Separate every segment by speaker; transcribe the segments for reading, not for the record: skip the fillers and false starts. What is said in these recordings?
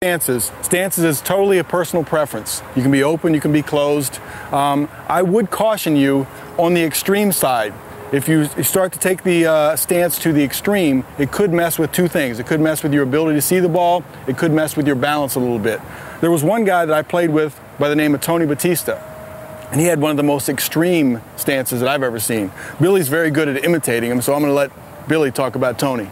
Speaker 1: Stances is totally a personal preference. You can be open, you can be closed. I would caution you on the extreme side. If you start to take the stance to the extreme, it could mess with two things. It could mess with your ability to see the ball. It could mess with your balance a little bit. There was one guy that I played with by the name of Tony Batista, and he had one of the most extreme stances that I've ever seen. Billy's very good at imitating him, so I'm going to let Billy talk about Tony.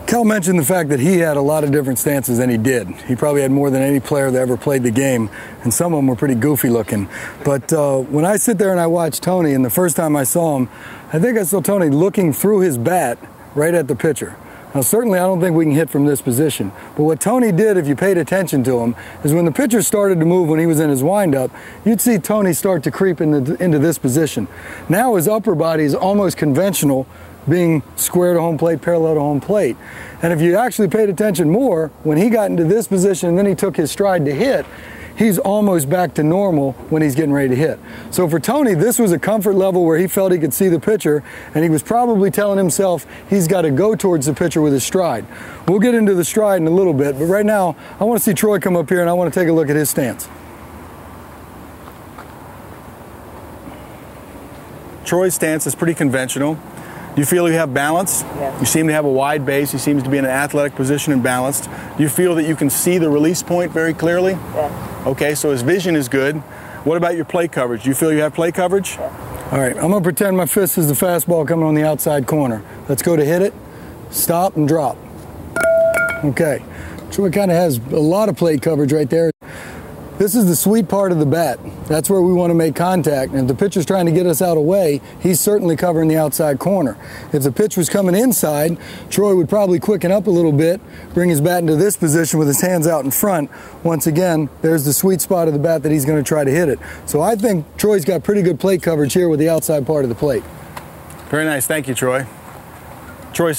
Speaker 2: Cal mentioned the fact that he had a lot of different stances than he did. He probably had more than any player that ever played the game, and some of them were pretty goofy looking. But when I sit there and I watch Tony, and the first time I saw him, I think I saw Tony looking through his bat right at the pitcher. Now, certainly I don't think we can hit from this position, but what Tony did, if you paid attention to him, is when the pitcher started to move when he was in his windup, you'd see Tony start to creep into this position. Now his upper body is almost conventional, being square to home plate, parallel to home plate. And if you actually paid attention more, when he got into this position and then he took his stride to hit, he's almost back to normal when he's getting ready to hit. So for Tony, this was a comfort level where he felt he could see the pitcher, and he was probably telling himself he's got to go towards the pitcher with his stride. We'll get into the stride in a little bit, but right now I want to see Troy come up here and I want to take a look at his stance.
Speaker 1: Troy's stance is pretty conventional. Do you feel you have balance?
Speaker 3: Yes.
Speaker 1: You seem to have a wide base. He seems to be in an athletic position and balanced. Do you feel that you can see the release point very clearly?
Speaker 3: Yes.
Speaker 1: Okay, so his vision is good. What about your plate coverage? Do you feel you have plate coverage?
Speaker 3: Yes.
Speaker 2: All right, I'm going to pretend my fist is the fastball coming on the outside corner. Let's go to hit it, stop, and drop. Okay, Troy kind of has a lot of plate coverage right there. This is the sweet part of the bat. That's where we want to make contact. And if the pitcher's trying to get us out of the way, he's certainly covering the outside corner. If the pitch was coming inside, Troy would probably quicken up a little bit, bring his bat into this position with his hands out in front. Once again, there's the sweet spot of the bat that he's going to try to hit it. So I think Troy's got pretty good plate coverage here with the outside part of the plate.
Speaker 1: Very nice. Thank you, Troy. Troy.